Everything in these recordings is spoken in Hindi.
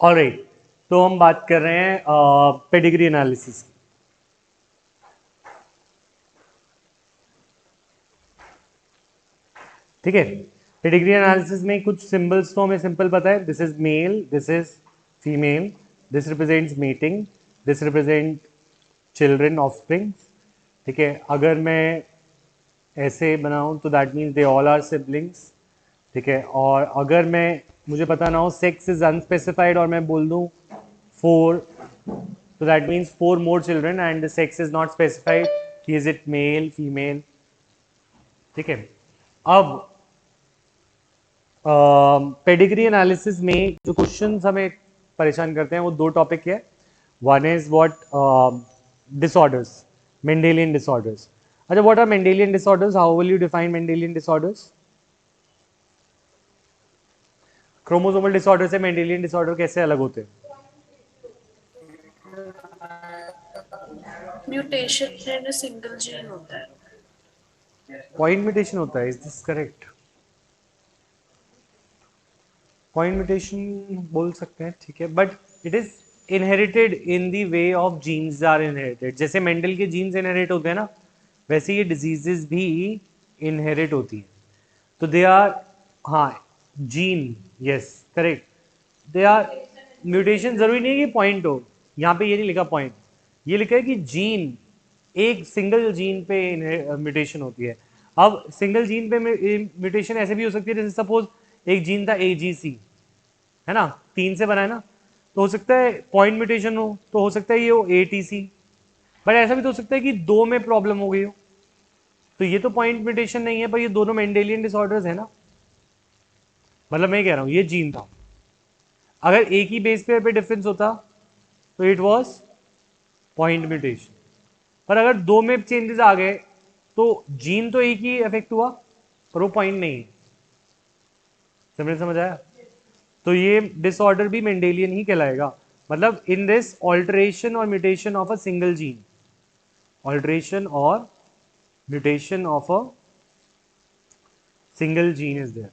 ऑलराइट, तो हम बात कर रहे हैं पेडिग्री एनालिसिस की। ठीक है, पेडिग्री एनालिसिस में कुछ सिंबल्स तो हमें सिंपल पता है, this is male, this is female, this represents mating, this represent children offspring. ठीक है, अगर मैं ऐसे बनाऊं तो that means they all are siblings. ठीक है, और अगर मैं मुझे पता ना हो सेक्स इज अनस्पेसिफाइड और मैं बोल दूं 4, तो that means 4 more children and the sex is not specified कि इज इट मेल फीमेल। ठीक है, अब पेडिग्री एनालिसिस में जो क्वेश्चंस हमें परेशान करते हैं वो दो टॉपिक है। One is what disorders, Mendelian disorders. अच्छा, what are Mendelian disorders, how will you define Mendelian disorders? Chromosomal disorder से मेंडेलियन डिसऑर्डर कैसे अलग होते हैं? म्यूटेशन इन सिंगल जीन होता है। पॉइंट म्यूटेशन होता है, is this correct? Point mutation बोल सकते हैं, ठीक है, but it is inherited in the way of genes are inherited. जैसे मेंडल के जीन्स इनहेरिट होते हैं ना, वैसे ये डिजीजेस भी इनहेरिट होती हैं। तो दे आर, हाँ, gene, yes correct, they are mutation. जरूरी नहीं है कि पॉइंट हो, यहाँ पे ये नहीं लिखा पॉइंट, ये लिखा है कि जीन, एक सिंगल जीन पे म्यूटेशन होती है। अब सिंगल जीन पे म्यूटेशन ऐसे भी हो सकती है, जैसे सपोज एक जीन था AGC, है ना, 3 से बना है ना, तो हो सकता है पॉइंट म्यूटेशन हो, तो हो सकता है ये हो ATC। बट ऐसा भी तो हो सकता है कि 2 में प्रॉब्लम हो गई हो, तो ये तो पॉइंट म्यूटेशन नहीं है, पर ये दोनों मेंडेलियन डिसऑर्डर्स है ना। मतलब मैं कह रहा हूं ये जीन था, अगर एक ही बेस पेयर पे डिफरेंस होता तो इट वाज पॉइंट म्यूटेशन, पर अगर 2 में चेंजेस आ गए तो जीन तो एक ही इफेक्ट हुआ, पर वो पॉइंट नहीं है। समझ आया? तो ये डिसऑर्डर भी मेंडेलियन ही कहलाएगा। मतलब इन दिस ऑल्टरेशन और mutation of a single gene, alteration और mutation of a single gene is there.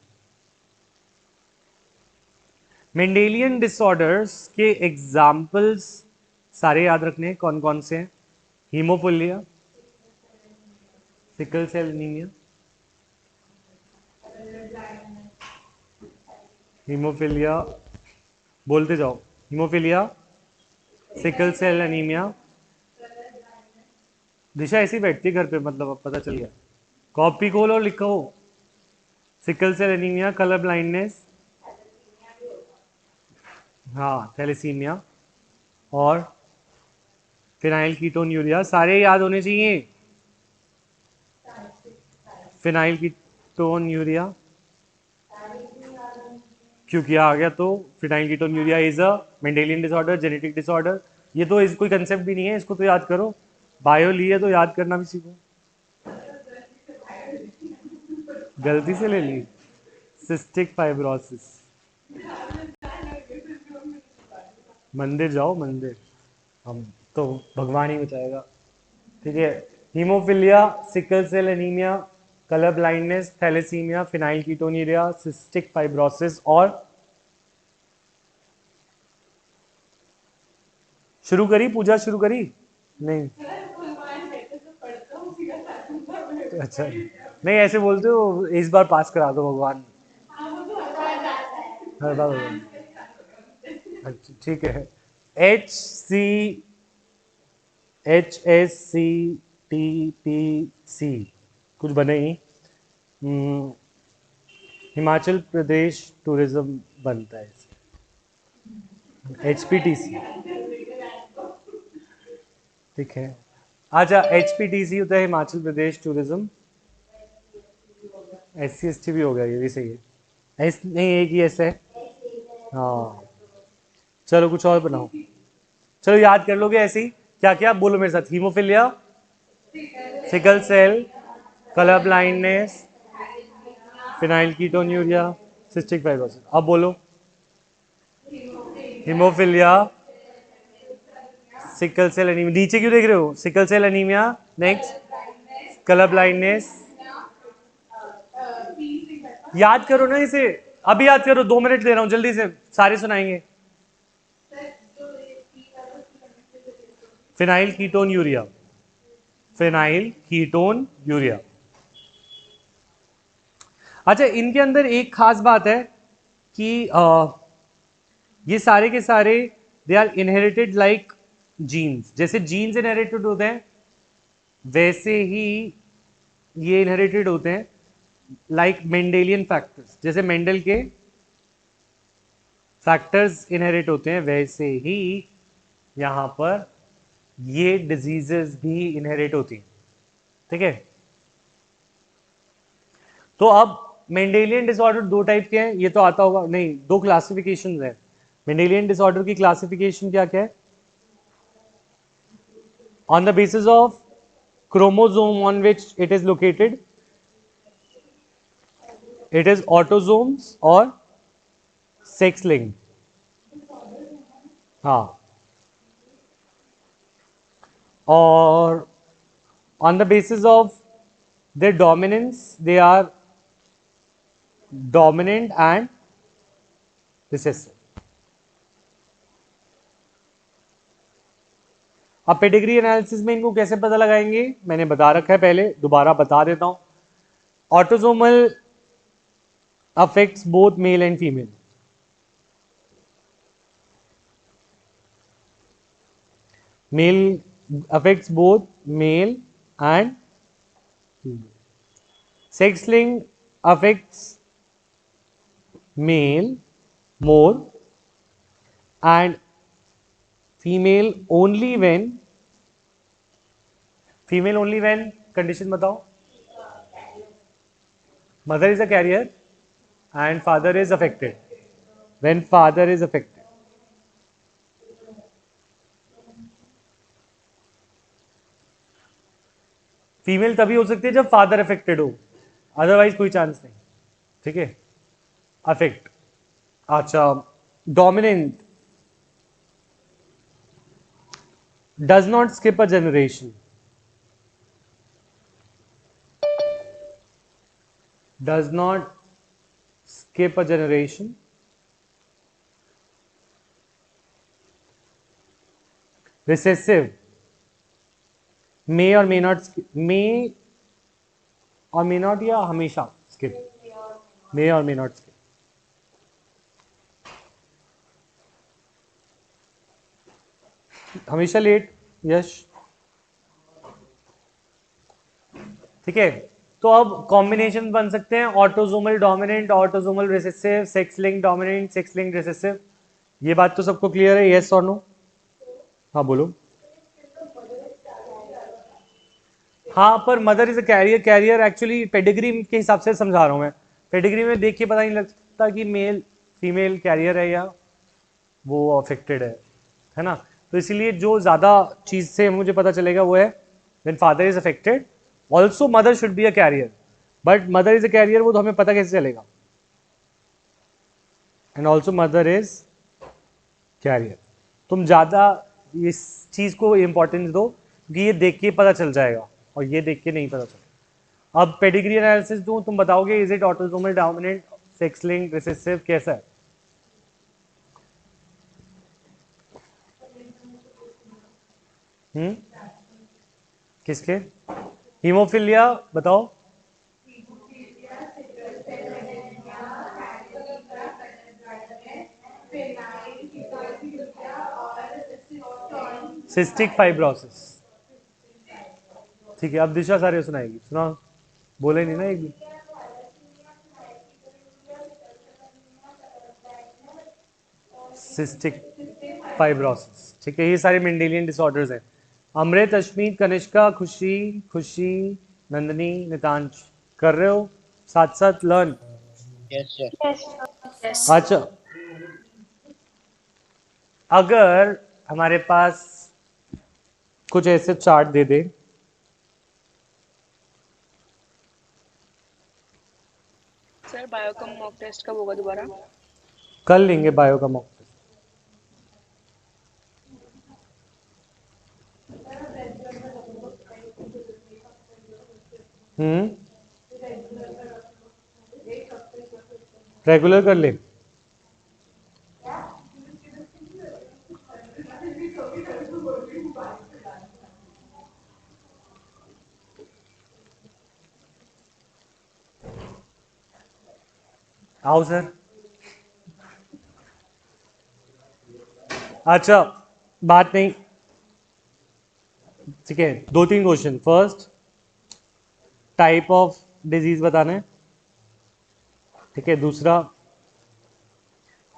Mendelian disorders के एग्जाम्पल्स सारे याद रखने हैं, कौन कौन से हैं? Hemophilia, sickle cell anemia, hemophilia, बोलते जाओ, hemophilia, sickle cell anemia. Disha ऐसी बैठती है घर पे, मतलब अब पता चल गया। कॉपी खोलो और लिखो, sickle cell anaemia, colour blindness, हाँ थैलेसीमिया, और फिनाइल कीटोन यूरिया, सारे याद होने चाहिए। फिनाइल कीटोन यूरिया, क्योंकि आ गया तो phenyl ketone urea is a Mendelian disorder, genetic disorder. ये तो इस कोई कंसेप्ट भी नहीं है, इसको तो याद करो, बायो लिए तो याद करना भी सीखो। गलती से ले ली, सिस्टिक फाइब्रोसिस। मंदिर जाओ मंदिर, हम तो भगवान ही बचाएगा। ठीक है, haemophilia, sickle cell anaemia, colour blindness, thalassaemia, phenylketonuria, cystic fibrosis, और शुरू करी पूजा, शुरू करी नहीं? अच्छा, नहीं ऐसे बोलते हो इस बार पास करा दो भगवान, हर बार भगवान। अच्छा ठीक है, HCTPC कुछ बने ही, हिमाचल प्रदेश टूरिज्म बनता है, HPTC। ठीक है, अच्छा HPTC होता है Himachal Pradesh tourism. SC ST भी हो गया, ये भी सही है। एस नहीं, एक ही ऐसा है, हाँ। चलो कुछ और बनाओ, चलो याद कर लोगे ऐसे ही। क्या क्या बोलो मेरे साथ? Haemophilia, sickle cell, colour blindness, phenylketonuria, cystic fibrosis. अब बोलो, हीमोफिलिया, सिकल सेल एनीमिया, नीचे क्यों देख रहे हो? Sickle cell anaemia, next colour blindness. याद करो ना इसे, अभी याद करो, 2 मिनट दे रहा हूं, जल्दी से सारे सुनाएंगे। Phenyl ketone urea, phenyl ketone urea. अच्छा, इनके अंदर एक खास बात है कि ये सारे के सारे they are inherited like genes. जैसे जीन्स इनहेरिटेड होते हैं वैसे ही ये इनहेरिटेड होते हैं लाइक मेंडेलियन फैक्टर्स। जैसे मेंडल के फैक्टर्स इनहेरिट होते हैं वैसे ही यहां पर ये डिजीजेस भी इनहेरिट होती हैं। ठीक है, तो अब मेंडेलियन डिसऑर्डर दो टाइप के हैं, ये तो आता होगा, नहीं, दो क्लासिफिकेशन है मेंडेलियन डिसऑर्डर की। क्लासिफिकेशन क्या क्या है? On the basis of chromosome on which it is located, it is autosomes or sex linked। हाँ, और on the basis of their dominance they are dominant and recessive। अब पेडिग्री एनालिसिस में इनको कैसे पता लगाएंगे मैंने बता रखा है पहले, दोबारा बता देता हूं। Autosomal affects both male and female. Male affects both male and female. Sex linked affects male more and female only when condition बताओ, mother is a carrier and father is affected, when father is affected। Female तभी हो सकती है जब फादर अफेक्टेड हो, अदरवाइज कोई चांस नहीं। ठीक है, अफेक्ट। अच्छा, dominant does not skip a generation, does not skip a generation। Recessive may or may not या हमेशा skip, may or may not skip। हमेशा लेट, यश। ठीक है, तो अब कॉम्बिनेशन बन सकते हैं autosomal dominant, autosomal recessive, sex link dominant, sex link recessive. ये बात तो सबको क्लियर है, यस और नो? हाँ बोलो। हाँ, पर mother is a carrier, carrier actually pedigree के हिसाब से समझा रहा हूँ मैं। पेडिग्री में देख के पता नहीं लगता कि मेल फीमेल कैरियर है या वो अफेक्टेड है ना। तो इसीलिए जो ज़्यादा चीज़ से मुझे पता चलेगा वो है when father is affected also mother should be a carrier, but mother is a carrier वो तो हमें पता कैसे चलेगा, and also mother is carrier. तुम ज़्यादा इस चीज़ को इम्पोर्टेंस दो क्योंकि ये देख के पता चल जाएगा और ये देख के नहीं पता चलेगा। अब पेडिग्री एनालिसिस दूं, तुम बताओगे is it autosomal dominant, sex linked, recessive, कैसा है? किसके? हीमोफिलिया बताओ। Cystic fibrosis. ठीक है, अब दिशा सारे सुनाएगी, सुना, बोले नहीं ना एक भी। सिस्टिक फाइब्रोसिस, ठीक है, ये सारे मेंडेलियन डिसऑर्डर्स हैं। अमृत, अश्मीत, कनिष्का, खुशी, खुशी, नंदनी, नितांश कर रहे हो साथ साथ लर्न? Yes sir. यस। अच्छा, अगर हमारे पास कुछ ऐसे चार्ट दे दे, सर बायो का मॉक टेस्ट कब होगा दोबारा? कर लेंगे बायो का मॉक टेस्ट। रेगुलर कर ले। आओ सर। अच्छा, बात नहीं, ठीक है, 2-3 question. First, type of disease बताना है, ठीक है। दूसरा,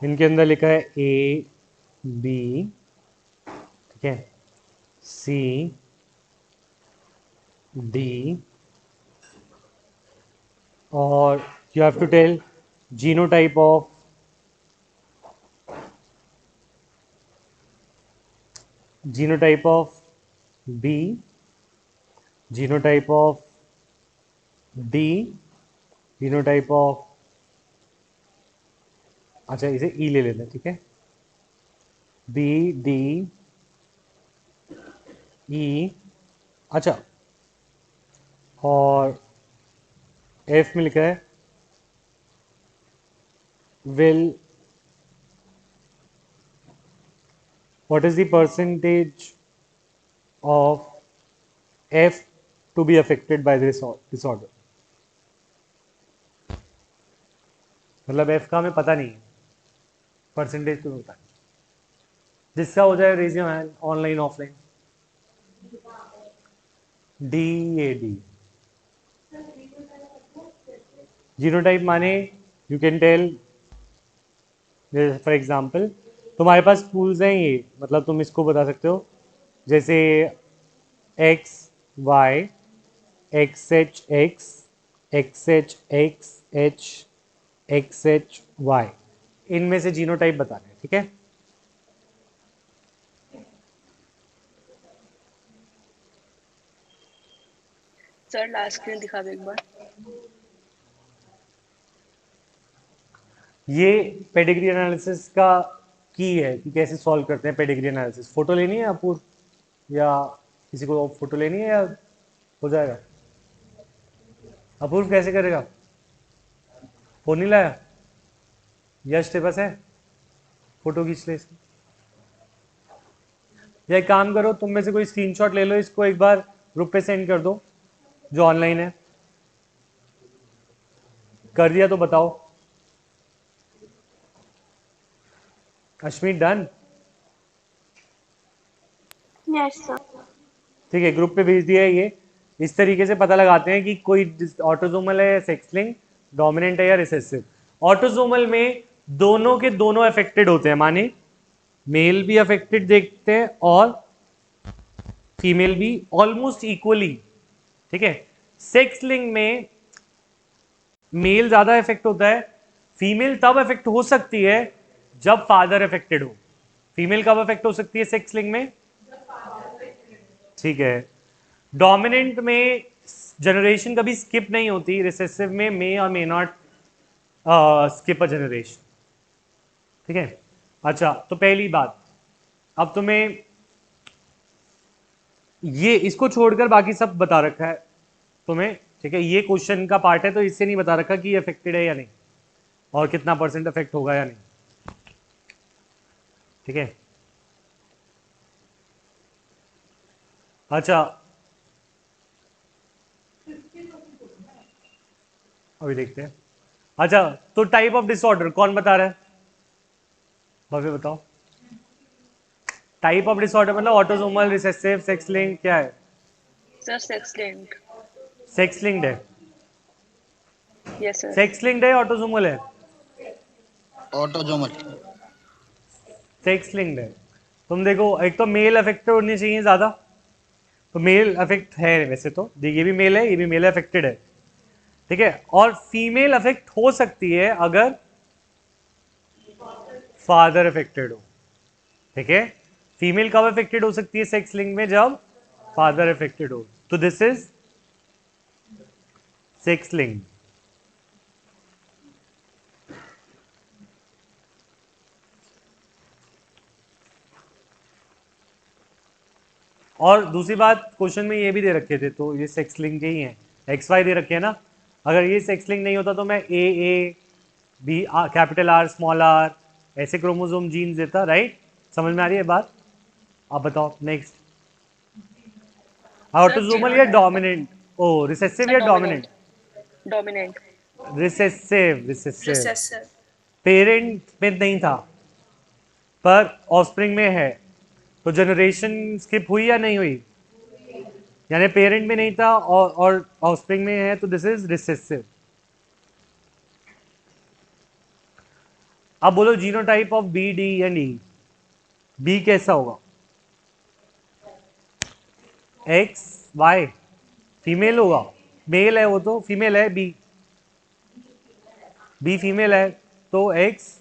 इनके अंदर लिखा है ए बी, ठीक है, सी डी, और you have to tell genotype of B, genotype of D, genotype of, अच्छा इसे ई ले लेते हैं, ठीक है, बी डी ई, अच्छा, और एफ में लिखा है will, what is the percentage of F to be affected by this disorder. मतलब एफ का हमें पता नहीं है, परसेंटेज तो होता है। जिसका हो जाए raise your hand, online offline. D A D, genotype माने you can tell, for example तुम्हारे पास स्कूल्स हैं ये, मतलब तुम इसको बता सकते हो, जैसे X Y, X H X, X H X H, X H Y, इनमें से जीनोटाइप बताना है, ठीक है। सर लास्ट स्क्रीन दिखा दो एक बार। ये पेडिग्री एनालिसिस का की है कि कैसे सॉल्व करते हैं पेडिग्री एनालिसिस। फोटो लेनी है अपूर्व, या किसी को फोटो लेनी है, या हो जाएगा? अपूर्व कैसे करेगा? फोन नहीं लाया? यश तेरे पास है? फोटो खींच ले इसकी। या एक काम करो, तुम में से कोई स्क्रीनशॉट ले लो, इसको एक बार ग्रुप पे सेंड कर दो जो ऑनलाइन है। कर दिया तो बताओ। अश्विन डन? Yes sir. ठीक है, ग्रुप पे भेज दिया है ये। इस तरीके से पता लगाते हैं कि कोई ऑटोजोमल है या सेक्स लिंक, डोमिनेंट है या रिसेसिव। ऑटोजोमल में दोनों के दोनों अफेक्टेड होते हैं, माने मेल भी अफेक्टेड देखते हैं और फीमेल भी ऑलमोस्ट इक्वली, ठीक है। सेक्स लिंक में मेल ज्यादा इफेक्ट होता है, फीमेल तब इफेक्ट हो सकती है जब फादर इफेक्टेड हो। फीमेल कब इफेक्ट हो सकती है सेक्स लिंक में? ठीक है। डोमिनेंट में जनरेशन कभी स्किप नहीं होती, रिसेसिव में मे और may not skip a generation, ठीक है। अच्छा, तो पहली बात, अब तुम्हें ये इसको छोड़कर बाकी सब बता रखा है तुम्हें, ठीक है। ये क्वेश्चन का पार्ट है तो इससे नहीं बता रखा कि ये अफेक्टेड है या नहीं और कितना परसेंट अफेक्ट होगा या नहीं, ठीक है। अच्छा, अभी देखते हैं। अच्छा, तो टाइप ऑफ डिसऑर्डर कौन बता रहा है? भव्य बताओ। टाइप ऑफ डिसऑर्डर मतलब ऑटोसोमल, रिसेसिव, सेक्स लिंक, क्या है? Sir sex linked. Sex linked है। Yes sir. सेक्स लिंक्ड है, ऑटोसोमल है? ऑटोजोमल। सेक्स लिंक्ड है। तुम देखो, एक तो मेल अफेक्टेड होनी चाहिए ज्यादा, तो मेल अफेक्ट है वैसे तो, ये भी मेल है, ये भी मेल अफेक्टेड है, ठीक है। और फीमेल अफेक्ट हो सकती है अगर फादर अफेक्टेड हो, ठीक है। फीमेल कब अफेक्टेड हो सकती है सेक्स लिंक में? जब फादर अफेक्टेड हो। तो दिस इज सेक्स लिंक। और दूसरी बात, क्वेश्चन में ये भी दे रखे थे, तो ये सेक्स लिंक के ही है, एक्स वाई दे रखे हैं ना। अगर ये सेक्स लिंक नहीं होता तो मैं A B, capital R small R, ऐसे क्रोमोसोम जीन्स देता, राइट? समझ में आ रही है बात? आप बताओ नेक्स्ट। सर ऑटोसोमल या genotype. Dominant? Oh, recessive sir या dominant? Dominant. Dominant. Recessive recessive recessive. Parent में नहीं था पर ऑफस्प्रिंग में है, तो जनरेशन स्किप हुई या नहीं हुई? यानी पेरेंट में नहीं था और ऑफस्प्रिंग में है, तो दिस इज रिसेसिव। अब बोलो genotype of B D and E. B कैसा होगा? एक्स वाई, फीमेल होगा। मेल है वो, तो फीमेल है बी। बी फीमेल है तो एक्स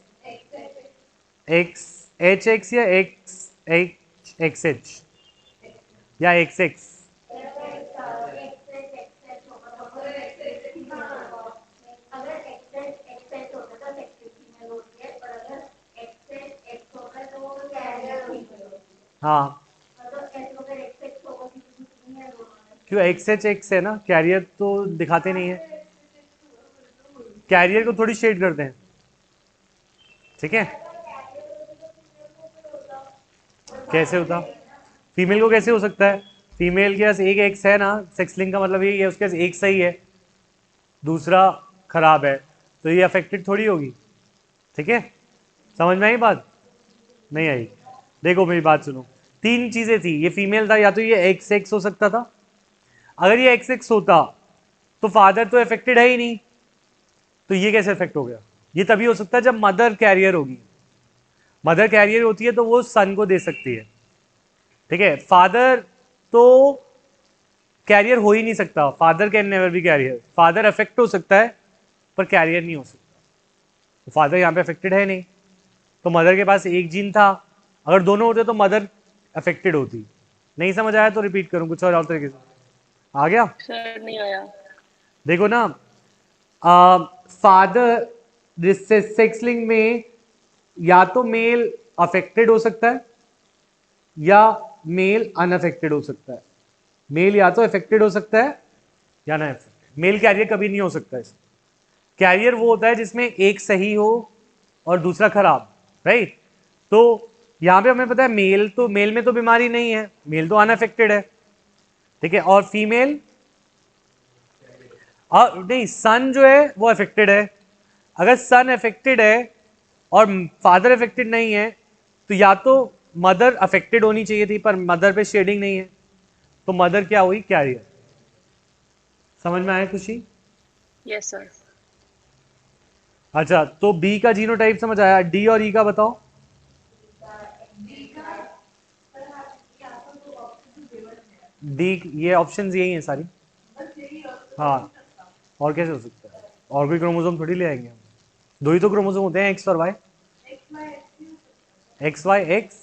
एक्स एच एक्स या एक्स एच एक्स एच या एक्स एक्स। हाँ, क्यों? एक्स एच एक्स है ना, कैरियर तो दिखाते नहीं है, कैरियर को थोड़ी शेड करते हैं, ठीक है? कैसे होता? फीमेल को कैसे हो सकता है? फीमेल के पास एक एक्स है ना, सेक्स लिंक का मतलब यही है, उसके पास एक सही है, दूसरा खराब है, तो ये अफेक्टेड थोड़ी होगी, ठीक है? समझ में आई बात? नहीं आई? देखो मेरी बात सुनो, तीन चीजें थी, ये फीमेल था, या तो ये एक्स एक्स हो सकता था। अगर ये एक्स एक्स होता तो फादर तो अफेक्टेड है ही नहीं, तो ये कैसे अफेक्ट हो गया? ये तभी हो सकता है जब मदर कैरियर होगी। मदर कैरियर होती है तो वो सन को दे सकती है, ठीक है? फादर तो कैरियर हो ही नहीं सकता, father can never be carrier. Father affect हो सकता है पर कैरियर नहीं हो सकता, तो फादर यहाँ पे अफेक्टेड है नहीं, तो मदर के पास एक जीन था। अगर दोनों होते तो मदर अफेक्टेड होती। नहीं समझ आया तो रिपीट करूं कुछ और तरीके से? आ गया? सर नहीं आया। देखो ना, फादर सेक्स लिंक में या तो मेल अफेक्टेड हो सकता है या मेल अनअफेक्टेड हो सकता है। मेल या तो अफेक्टेड हो सकता है या ना अफेक्टेड। मेल कैरियर कभी नहीं हो सकता है। कैरियर वो होता है जिसमें एक सही हो और दूसरा खराब, राइट? तो यहां पे हमें पता है मेल, तो मेल में तो बीमारी नहीं है, मेल तो अनअफेक्टेड है, ठीक है? और फीमेल नहीं, सन जो है वो अफेक्टेड है। अगर सन अफेक्टेड है और फादर अफेक्टेड नहीं है, तो या तो मदर अफेक्टेड होनी चाहिए थी पर मदर पे शेडिंग नहीं है, तो मदर क्या हुई? कैरियर। समझ में आया खुशी? Yes sir. अच्छा, तो बी का जीनोटाइप समझ आया, डी और ई का बताओ। डी, ये ऑप्शंस यही हैं सारी। हाँ, और कैसे हो सकता है? और कोई क्रोमोसोम थोड़ी ले आएंगे हम, दो ही तो क्रोमोसोम होते हैं, एक्स और Y. X Y X,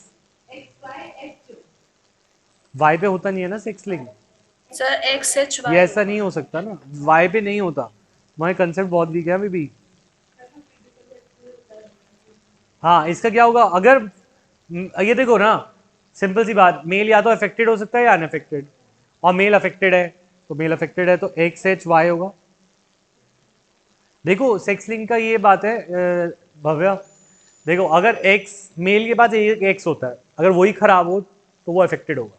Y पे होता नहीं है ना sex link. Sir X H ये वाई ऐसा होगा। नहीं हो सकता ना, वाई पे नहीं होता। तुम्हारे कंसेप्ट बहुत वीक है अभी भी। हाँ, इसका क्या होगा अगर ये देखो ना, सिंपल सी बात, मेल या तो अफेक्टेड हो सकता है या अनअफेक्टेड, और मेल अफेक्टेड है, तो मेल अफेक्टेड है तो एक्स एच वाई होगा। देखो सेक्स लिंक का ये बात है भव्या, देखो अगर एक्स, मेल के पास एक एक्स होता है, अगर वही खराब हो तो वो अफेक्टेड होगा।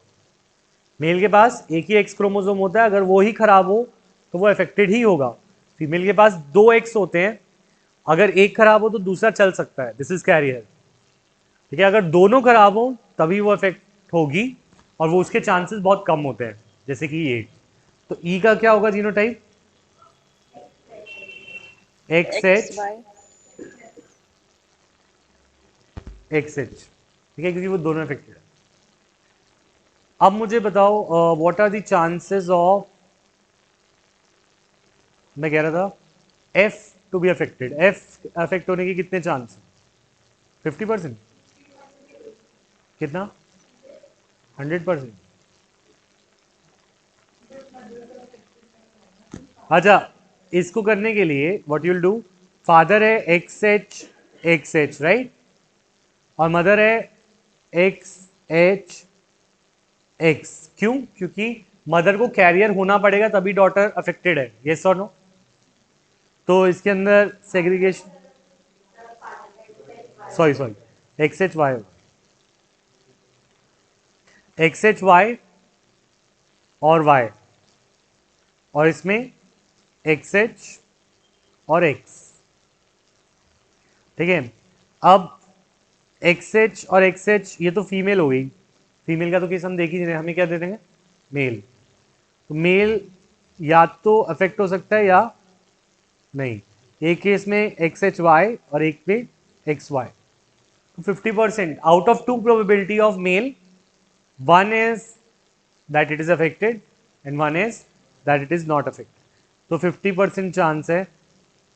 मेल के पास एक ही एक्स क्रोमोसोम होता है, अगर वो ही खराब हो तो वो अफेक्टेड ही होगा। फीमेल के पास दो एक्स होते हैं, अगर एक खराब हो तो दूसरा चल सकता है, दिस इज कैरियर, ठीक है? अगर दोनों खराब हो तभी वो अफेक्ट होगी, और वो उसके चांसेस बहुत कम होते हैं, जैसे कि ये। तो ई का क्या होगा genotype? X X H Y. X H, ठीक है, क्योंकि वो दोनों अफेक्टेड है। अब मुझे बताओ what are the chances of, मैं कह रहा था F to be affected, F affect होने के कितने चांस? 50%? कितना? 100%? अच्छा, इसको करने के लिए व्हाट यूल डू, फादर है एक्स एच राइट, और मदर है एक्स एच एक्स। क्यों? क्योंकि मदर को कैरियर होना पड़ेगा तभी डॉटर अफेक्टेड है, यस और नो? तो इसके अंदर segregation, sorry sorry, X H Y, X H Y और वाई, और इसमें एक्स एच और एक्स, ठीक है। अब एक्स एच और एक्स एच ये तो फीमेल हो गई, फीमेल का तो केस हम देख ही नहीं रहे, हमें क्या दे देंगे मेल। तो मेल या तो अफेक्ट हो सकता है या नहीं, एक केस में एक्स एच वाई और एक में X Y. 50% out of 2 probability of male, one is that it is affected and one is that it is not affected. तो 50% चांस है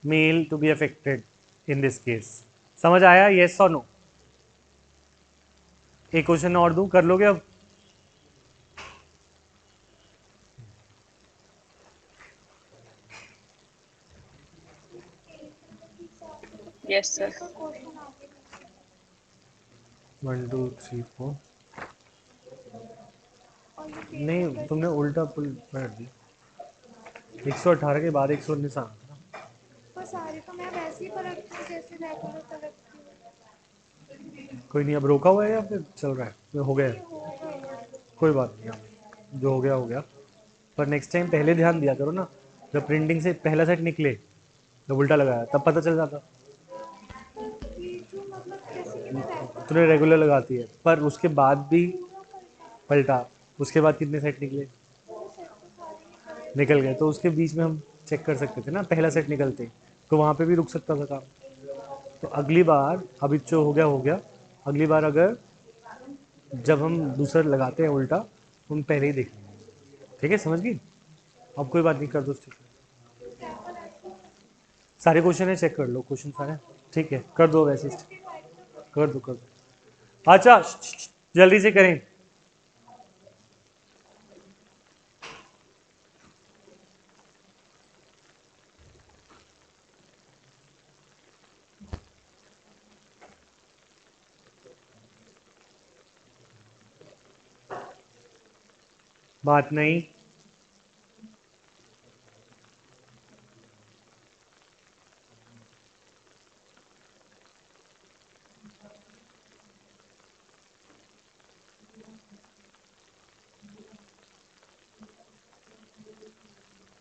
male to be affected in this case. समझ आया, येस और नो? एक क्वेश्चन और दूं, कर लोगे अब? Yes sir. 1 2 3 4 नहीं, तुमने उल्टा पुल कर दिया। 118 के बाद 119 आना था ना। पर सारी तो मैं वैसे ही पलटती हूँ जैसे रेगुलर पलटती हूँ। कोई नहीं, अब रोका हुआ है या फिर चल रहा है? तो हो गया है, हो गया। कोई बात नहीं, अब जो हो गया। पर नेक्स्ट टाइम पहले ध्यान दिया करो ना, जब प्रिंटिंग से पहला सेट निकले जब उल्टा लगाया तब पता चल जाता। ये जो मतलब जैसे कि मैं रेगुलर तूने रेगुलर लगाती है पर उसके बाद भी पूरा पलटा पलटा, उसके बाद कितने सेट निकले? वो सेट तो सारे निकले। निकल गए, तो उसके बीच में हम चेक कर सकते थे ना, पहला सेट निकलते तो वहाँ पे भी रुक सकता था काम। तो अगली बार, अभी जो हो गया, अगली बार अगर जब हम दूसरा लगाते हैं उल्टा तो हम पहले ही देख लेंगे, ठीक है? समझ गई? अब कोई बात नहीं, कर दो स्टिक। सारे क्वेश्चन है, चेक कर लो क्वेश्चन सारे, ठीक है? कर दो वैसे stick। कर दो। अच्छा जल्दी से करें। बात नहीं,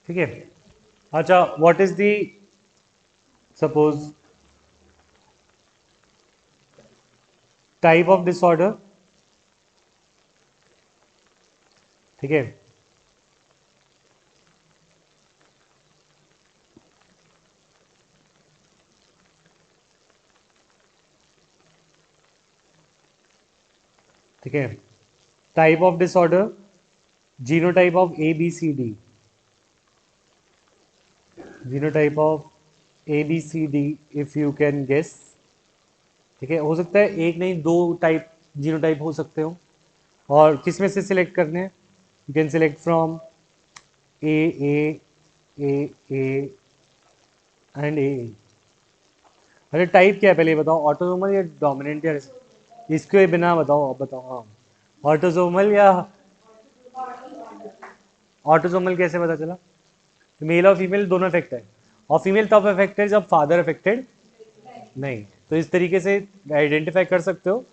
ठीक है? अच्छा, what is the, suppose type of disorder, ठीक है? ठीक है, type of disorder, genotype of A B C D, genotype of A B C D, if you can guess, ठीक है? हो सकता है एक नहीं दो टाइप जीनोटाइप हो सकते हो, और किस में से सिलेक्ट करने हैं? You can select from A A A and A. अरे टाइप क्या है पहले ये बताओ, ऑटोसोमल या डोमिनेंट या इसके बिना बताओ, अब बताओ। हाँ, ऑटोसोमल या ऑटोसोमल कैसे पता चला? मेल और फीमेल दोनों अफेक्ट है, और फीमेल तब अफेक्ट है जब फादर अफेक्टेड नहीं। तो इस तरीके से आइडेंटिफाई कर सकते हो,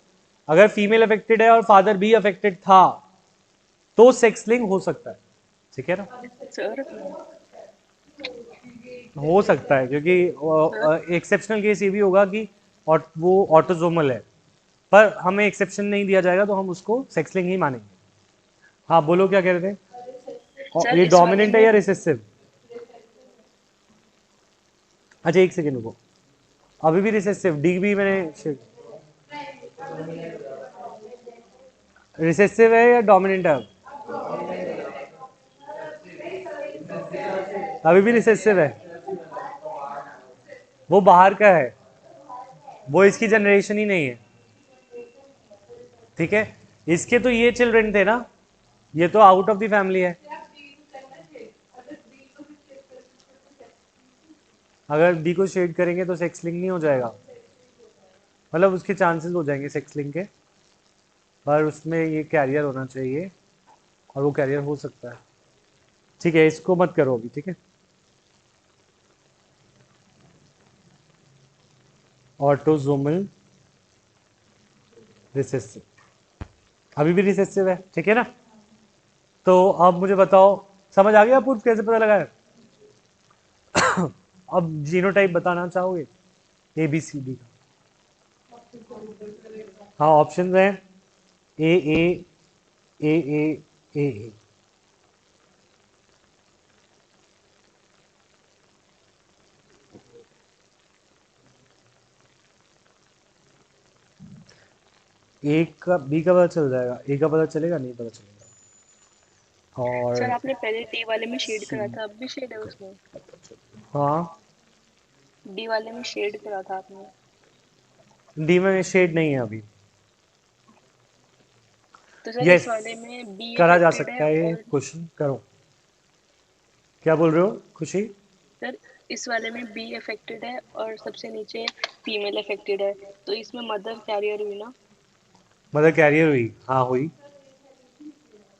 अगर फीमेल अफेक्टेड है और फादर भी अफेक्टेड था तो सेक्स लिंक हो सकता है, ठीक है ना? सर हो सकता है, क्योंकि एक्सेप्शनल केस ये भी होगा कि वो ऑटोसोमल है, पर हमें एक्सेप्शन नहीं दिया जाएगा तो हम उसको सेक्स लिंक ही मानेंगे। हाँ बोलो, क्या कह रहे थे? सर ये इस वाले डोमिनेंट है में या रिसेसिव? अच्छा एक सेकेंड रुको, अभी भी रिसेसिव, डी भी मैंने, रिसेसिव है या डोमिनेंट है? अभी भी रिसेसिव है, वो बाहर का है, वो इसकी जनरेशन ही नहीं है, ठीक है? इसके तो ये चिल्ड्रन थे ना, ये तो आउट ऑफ द फैमिली है। अगर डी को शेड करेंगे तो सेक्स लिंक नहीं हो जाएगा, मतलब उसके चांसेस हो जाएंगे सेक्स लिंक के, पर उसमें ये कैरियर होना चाहिए, और वो कैरियर हो सकता है, ठीक है? इसको मत करो अभी, ठीक है? ऑटोसोमल रिसेसिव, अभी भी रिसेसिव है, ठीक है ना? तो अब मुझे बताओ, समझ आ गया पूर्व कैसे पता लगा है? अब जीनोटाइप बताना चाहोगे ए बी सी डी का? हाँ ऑप्शन है ए A A A A A. ए का बी का पता चल जाएगा, ए का पता चलेगा नहीं पता चलेगा। सर और आपने पहले डी वाले में शेड सी, करा था, अब भी शेड है उसमें? हाँ डी वाले में शेड करा था आपने। डी में शेड नहीं है अभी। तो सर यस इस वाले में बी करा जा अफेक्टेड है सकता है ये और क्वेश्चन, करो। क्या बोल रहे हो खुशी? सर इस वाले में बी अफेक्टेड है और सबसे नीचे फीमेल अफेक्टेड है, तो इसमें मदर कैरियर हुई ना? मदर कैरियर हुई, हाँ हुई।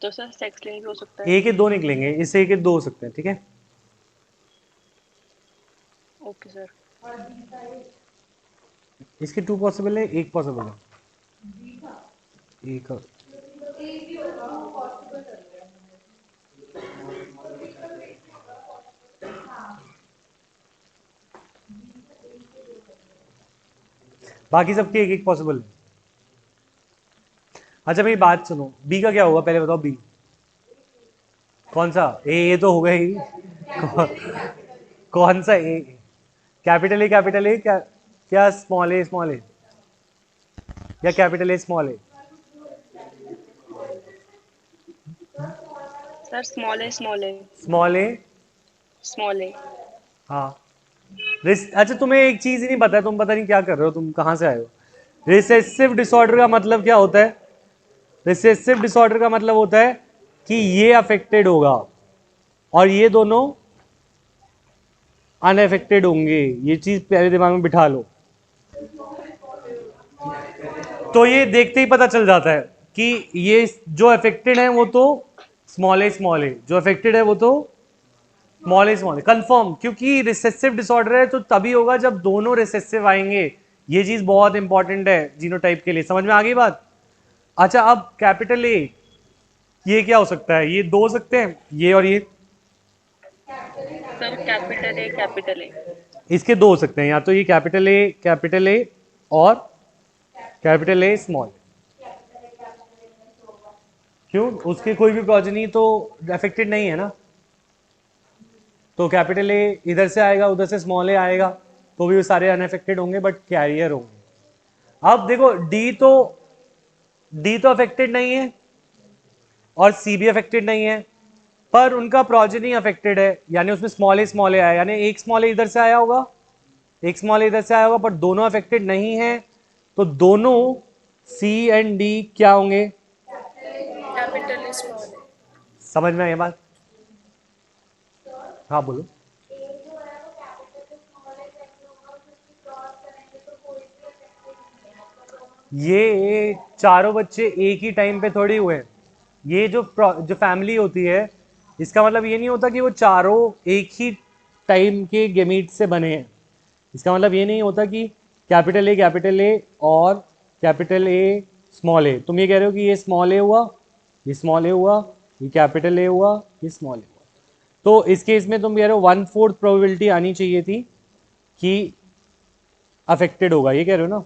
तो सर सेक्स लिंक भी हो सकता है। ए के दो निकलेंगे, इससे ए के दो हो सकते हैं, ठीक है। Okay sir. इसके टू पॉसिबल है, एक पॉसिबल है। एक बाकी सबके एक एक पॉसिबल है। अच्छा मेरी बात सुनो, बी का क्या होगा पहले बताओ। बी कौन सा? ए तो हो गया ही। कौन सा ए? कैपिटल ए क्या? क्या स्मॉल ए या capital A small A? Sir small है, स्मॉल है, स्मॉल ए। स्मॉल है। हाँ अच्छा तुम्हें एक चीज ही नहीं पता है, तुम पता नहीं क्या कर रहे हो, तुम कहाँ से आए हो। रिसेसिव डिसऑर्डर का मतलब क्या होता है? रिसेसिव डिसऑर्डर का मतलब होता है कि ये अफेक्टेड होगा और ये दोनों अनअफेक्टेड होंगे। ये चीज पहले दिमाग में बिठा लो। तो ये देखते ही पता चल जाता है कि ये जो अफेक्टेड है वो तो स्मॉल ए, जो अफेक्टेड है वो तो स्मॉल ए कंफर्म, क्योंकि रिसेसिव डिसऑर्डर है तो तभी होगा जब दोनों रिसेसिव आएंगे। ये चीज बहुत इंपॉर्टेंट है जीनोटाइप के लिए, समझ में आ गई बात? अच्छा अब कैपिटल ए, ये क्या हो सकता है? ये दो हो सकते हैं, ये और ये। Sir capital A, capital A. इसके दो हो सकते हैं, या तो ये कैपिटल ए और कैपिटल ए स्मॉल। क्यों? उसके कोई भी प्रोजेनी तो अफेक्टेड नहीं है ना, तो कैपिटल ए इधर से आएगा, उधर से स्मॉल ए आएगा, तो भी वो सारे अनअफेक्टेड होंगे बट कैरियर होंगे। अब देखो डी तो अफेक्टेड नहीं है और सी भी अफेक्टेड नहीं है, पर उनका प्रोजेनी अफेक्टेड है, यानी उसमें स्मॉल ए आया, यानी एक स्मॉल ए इधर से आया होगा, एक स्मॉल ए इधर से आया होगा, पर दोनों अफेक्टेड नहीं है, तो दोनों सी एंड डी क्या होंगे? कैपिटल स्मॉल है। समझ में आई बात? हाँ बोलो। ये चारों बच्चे एक ही टाइम पे थोड़ी हुए हैं। ये जो फैमिली होती है, इसका मतलब ये नहीं होता कि वो चारों एक ही टाइम के गेमीट से बने हैं। इसका मतलब ये नहीं होता कि कैपिटल ए और कैपिटल ए स्मॉल ए। तुम ये कह रहे हो कि ये स्मॉल ए हुआ, ये स्मॉल ए हुआ, ये कैपिटल ए हुआ, ये स्मॉल ए हुआ, तो इस केस में तुम कह रहे हो 1/4 प्रोबेबिलिटी आनी चाहिए थी कि अफेक्टेड होगा, ये कह रहे हो ना?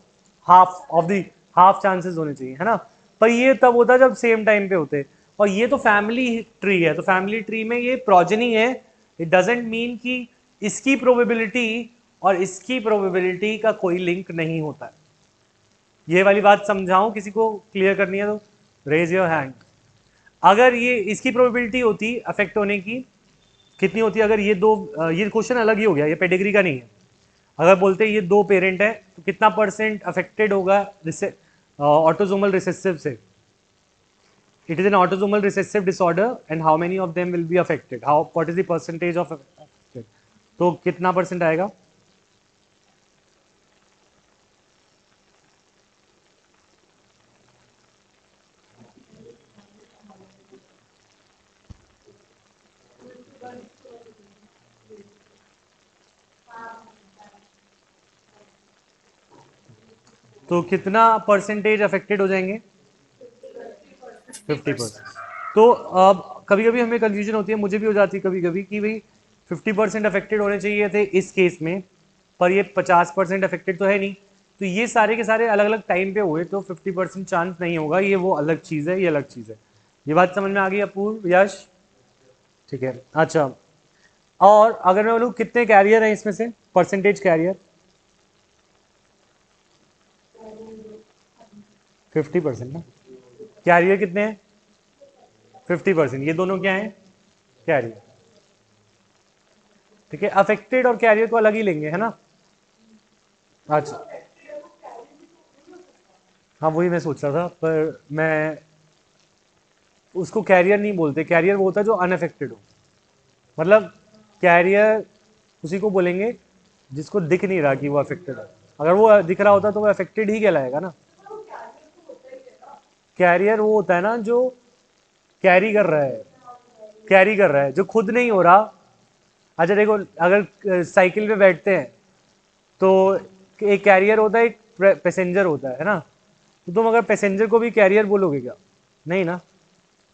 हाफ चांसेस होने चाहिए, है ना? पर ये तब होता जब सेम टाइम पे होते, और ये तो फैमिली ट्री है, तो फैमिली ट्री में ये प्रोजेनी है। इट डजेंट मीन कि इसकी प्रोबेबिलिटी और इसकी प्रोबेबिलिटी का कोई लिंक नहीं होता है। ये वाली बात समझाऊं, किसी को क्लियर करनी है तो रेज योर हैंड। अगर ये इसकी प्रोबेबिलिटी होती अफेक्ट होने की, कितनी होती है? अगर ये दो, ये क्वेश्चन अलग ही हो गया, ये पेडिग्री का नहीं है। अगर बोलते ये दो पेरेंट है तो कितना परसेंट अफेक्टेड होगा ऑटोसोमल रिसेसिव से? It is an autosomal recessive disorder and how many of them will be affected, how what is the percentage of affected, तो कितना परसेंट आएगा? तो कितना परसेंटेज अफेक्टेड हो जाएंगे? 50%। तो अब कभी कभी हमें कंफ्यूजन होती है, मुझे भी हो जाती है कभी कभी, कि भाई 50% अफेक्टेड होने चाहिए थे इस केस में, पर ये 50% अफेक्टेड तो है नहीं, तो ये सारे के सारे अलग अलग टाइम पे हुए, तो 50% चांस नहीं होगा, ये वो अलग चीज़ है, ये अलग चीज़ है। ये बात समझ में आ गई अपूर्व, यश? ठीक है। अच्छा, और अगर मैं बोलूँ कितने कैरियर हैं इसमें से, परसेंटेज कैरियर? 50% ना। कैरियर कितने हैं? 50%। ये दोनों क्या हैं? कैरियर। ठीक है, अफेक्टेड और कैरियर को अलग ही लेंगे, है ना? अच्छा, हाँ वही मैं सोच रहा था, पर मैं उसको कैरियर नहीं बोलते, कैरियर वो होता है जो अनअफेक्टेड हो। मतलब कैरियर उसी को बोलेंगे जिसको दिख नहीं रहा कि वो अफेक्टेड है। अगर वो दिख रहा होता तो वो अफेक्टेड ही कहलाएगा ना। कैरियर वो होता है ना जो कैरी कर रहा है, कैरी कर रहा है, जो खुद नहीं हो रहा। अच्छा देखो, अगर साइकिल पे बैठते हैं तो एक कैरियर होता है, एक पैसेंजर होता है ना? तो तुम अगर पैसेंजर को भी कैरियर बोलोगे क्या? नहीं ना।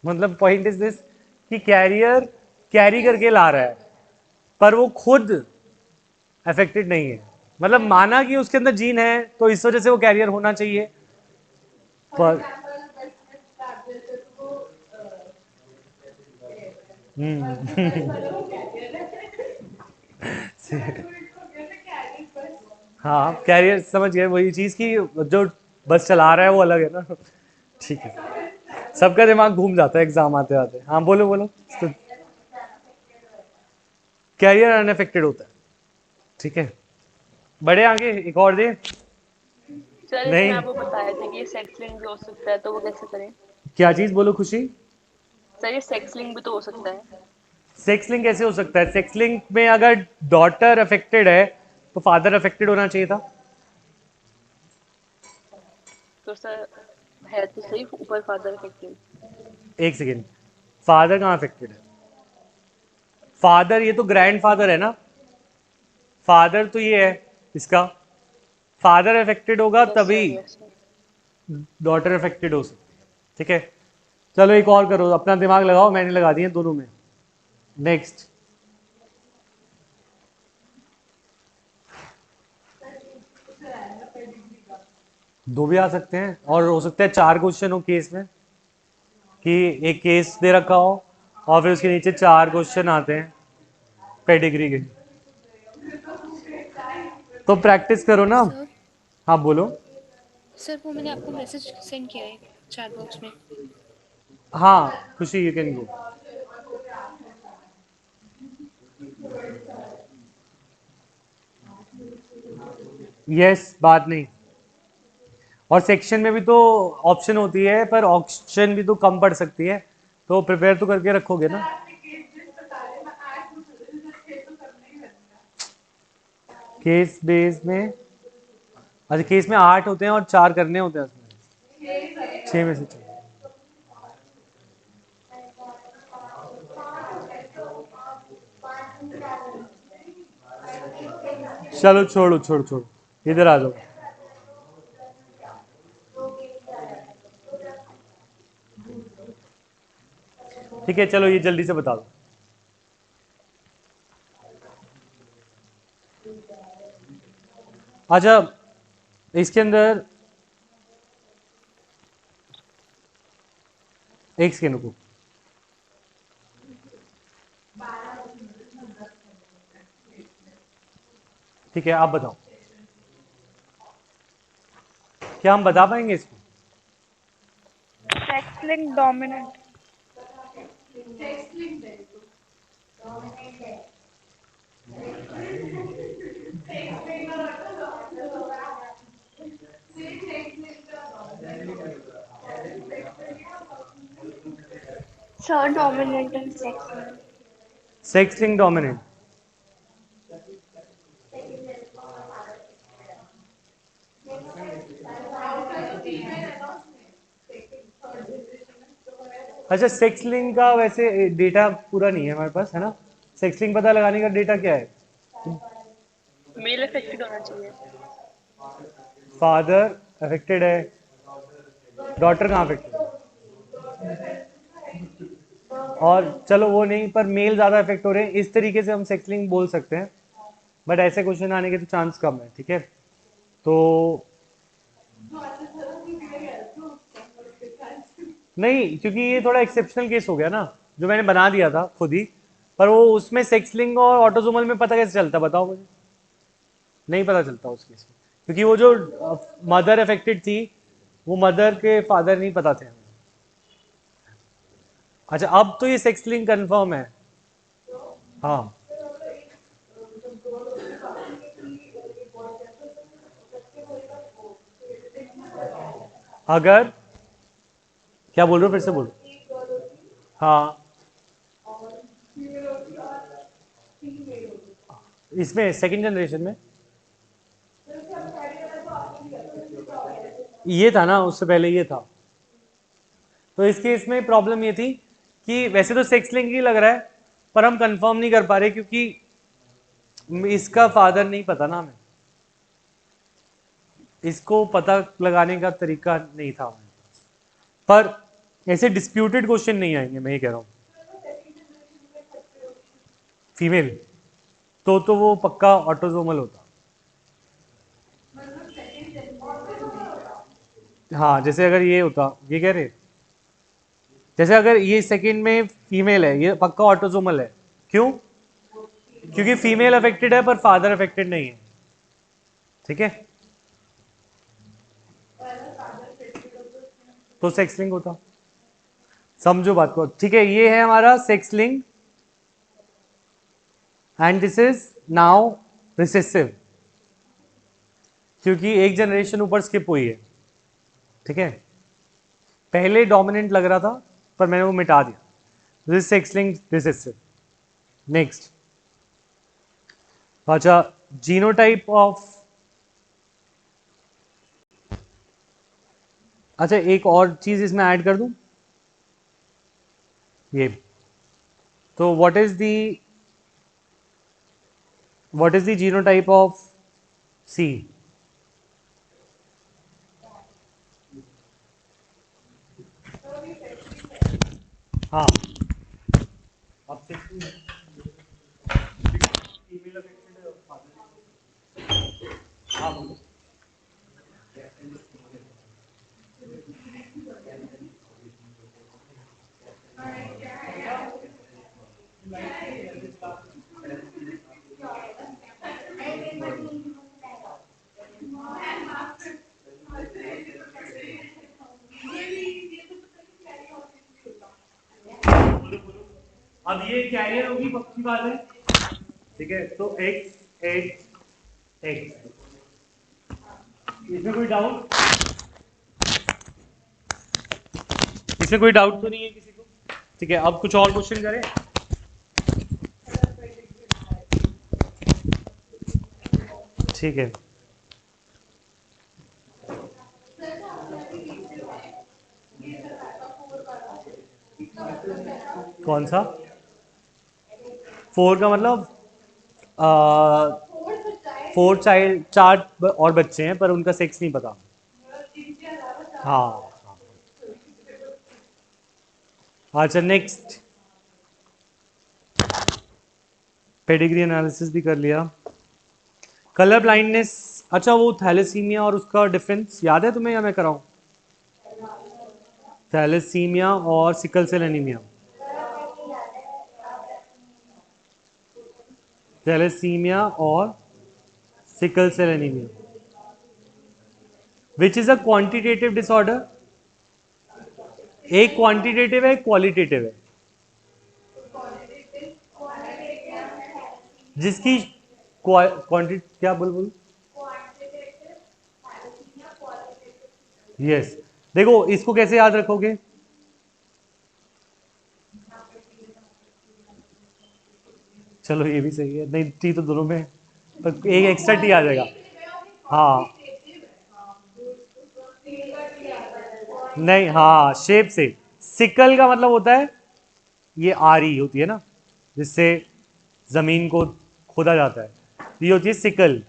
मतलब पॉइंट इज दिस कि कैरियर कैरी करके ला रहा है, पर वो खुद अफेक्टेड नहीं है। मतलब माना कि उसके अंदर जीन है तो इस वजह से वो कैरियर होना चाहिए, पर हाँ कैरियर समझ गए, वही चीज की जो बस चला रहा है वो अलग है ना। ठीक है, सबका दिमाग घूम जाता है एग्जाम आते आते। हाँ बोलो बोलो। कैरियर अनअफेक्टेड होता है। ठीक है, बड़े आगे एक और दे। सर इसमें नहीं, आप वो बताए थे कि ये सेक्स लिंक भी हो सकता है, तो वो कैसे करें? क्या चीज बोलो खुशी? सर ये सेक्स लिंक भी तो हो सकता है। सेक्स लिंक कैसे हो सकता है? सेक्स लिंक में अगर डॉटर अफेक्टेड है तो फादर अफेक्टेड होना चाहिए था। तो सर है तो सही ऊपर फादर इफेक्टिव। एक सेकेंड, फादर कहाँ अफेक्टेड है? फादर ये तो ग्रैंड फादर है ना, फादर तो ये है इसका। फादर अफेक्टेड होगा यस तभी sir, yes sir. Daughter affected हो सकती है। ठीक है, चलो एक और करो, अपना दिमाग लगाओ, मैंने लगा दिए दोनों में। नेक्स्ट। दो भी आ सकते हैं, और हो सकता है 4 क्वेश्चन हो केस में, कि एक केस दे रखा हो और फिर उसके नीचे 4 क्वेश्चन आते हैं पेडिग्री के। तो प्रैक्टिस करो ना। सर हाँ बोलो। सर वो मैंने आपको मैसेज सेंड किया है चैट बॉक्स में। हाँ खुशी, यू कैन गो। यस, बात नहीं। और सेक्शन में भी तो ऑप्शन होती है, पर ऑप्शन भी तो कम पड़ सकती है, तो प्रिपेयर तो करके रखोगे ना। केस बेस में, अच्छा केस में 8 होते हैं और 4 करने होते हैं उसमें, 6 में से 4। चलो छोड़ो छोड़ो छोड़ो, इधर आ जाओ। ठीक है, चलो ये जल्दी से बता दो। अच्छा, इसके अंदर एक सेकेंड रुको। ठीक है, आप बताओ, क्या हम बता पाएंगे इसको? Sex link dominant. Sir dominant and sex में। Sex link dominant. अच्छा, सेक्स लिंक का वैसे डेटा पूरा नहीं है हमारे पास, है ना? सेक्स लिंक पता लगाने का डेटा क्या है? मेल इफेक्टेड होना चाहिए। फादर अफेक्टेड है, डॉटर कहाँ अफेक्टेड है? और चलो वो नहीं, पर मेल ज़्यादा इफेक्ट हो रहे हैं, इस तरीके से हम सेक्स लिंक बोल सकते हैं, बट ऐसे क्वेश्चन आने के तो चांस कम है, ठीक है। तो नहीं, क्योंकि ये थोड़ा एक्सेप्शनल केस हो गया ना, जो मैंने बना दिया था खुद ही, पर वो उसमें सेक्स लिंक और ऑटोसोमल में पता कैसे चलता, बताओ मुझे। नहीं पता चलता उस केस में, क्योंकि वो जो मदर अफेक्टेड थी, वो मदर के फादर नहीं पता थे। अच्छा, अब तो ये सेक्स लिंक कंफर्म है। हाँ, अगर, क्या बोल रहे हो, फिर से बोलो। हाँ, इसमें सेकंड जनरेशन में ये था ना, उससे पहले ये था। तो इस केस में प्रॉब्लम ये थी कि वैसे तो सेक्स लिंक ही लग रहा है, पर हम कंफर्म नहीं कर पा रहे क्योंकि इसका फादर नहीं पता ना हमें, इसको पता लगाने का तरीका नहीं था हमें। पर ऐसे डिस्प्यूटेड क्वेश्चन नहीं आएंगे, मैं ये कह रहा हूँ। फीमेल तो वो पक्का ऑटोसोमल होता। हाँ, जैसे अगर ये होता, ये कह रहे, जैसे अगर ये सेकंड में फीमेल है, ये पक्का ऑटोसोमल है। क्यों? क्योंकि फीमेल अफेक्टेड है पर फादर अफेक्टेड नहीं है, ठीक है। तो सेक्स लिंक होता, समझो बात को, ठीक है। ये है हमारा sex link and this is now recessive, क्योंकि एक जनरेशन ऊपर स्किप हुई है, ठीक है। पहले डोमिनेंट लग रहा था पर मैंने वो मिटा दिया, this sex link recessive. Next, अच्छा, जीनोटाइप ऑफ, अच्छा एक और चीज इसमें ऐड कर दूं, ये, तो what is the genotype of C? हाँ, अब हाँ बोलो। अब ये कैरियर होगी, पक्की बात है, ठीक है। तो एक्स एक्स एक्स, इसमें कोई डाउट, इसमें कोई डाउट तो नहीं है किसी को, ठीक है। अब कुछ और क्वेश्चन करें, ठीक है। कौन सा 4 का मतलब? 4 चाइल्ड, 4 और बच्चे हैं पर उनका सेक्स नहीं पता। हाँ, अच्छा नेक्स्ट, पेडिग्री एनालिसिस भी कर लिया। कलर ब्लाइंडनेस, अच्छा वो थैलेसीमिया और उसका डिफरेंस याद है तुम्हें या मैं कराऊं? थैलेसीमिया और सिकल सेल एनीमिया, थैलेसीमिया और sickle cell anaemia, which is a quantitative disorder. एक क्वांटिटेटिव है, क्वालिटेटिव है। जिसकी क्वांटिटी, क्या बोल यस, देखो इसको कैसे याद रखोगे, चलो ये भी सही है, नहीं टी तो दोनों में है, पर एक एक्स्ट्रा टी आ जाएगा। हाँ, नहीं, हाँ शेप से, सिकल का मतलब होता है, ये आरी होती है ना जिससे जमीन को खोदा जाता है, ये होती है सिकल।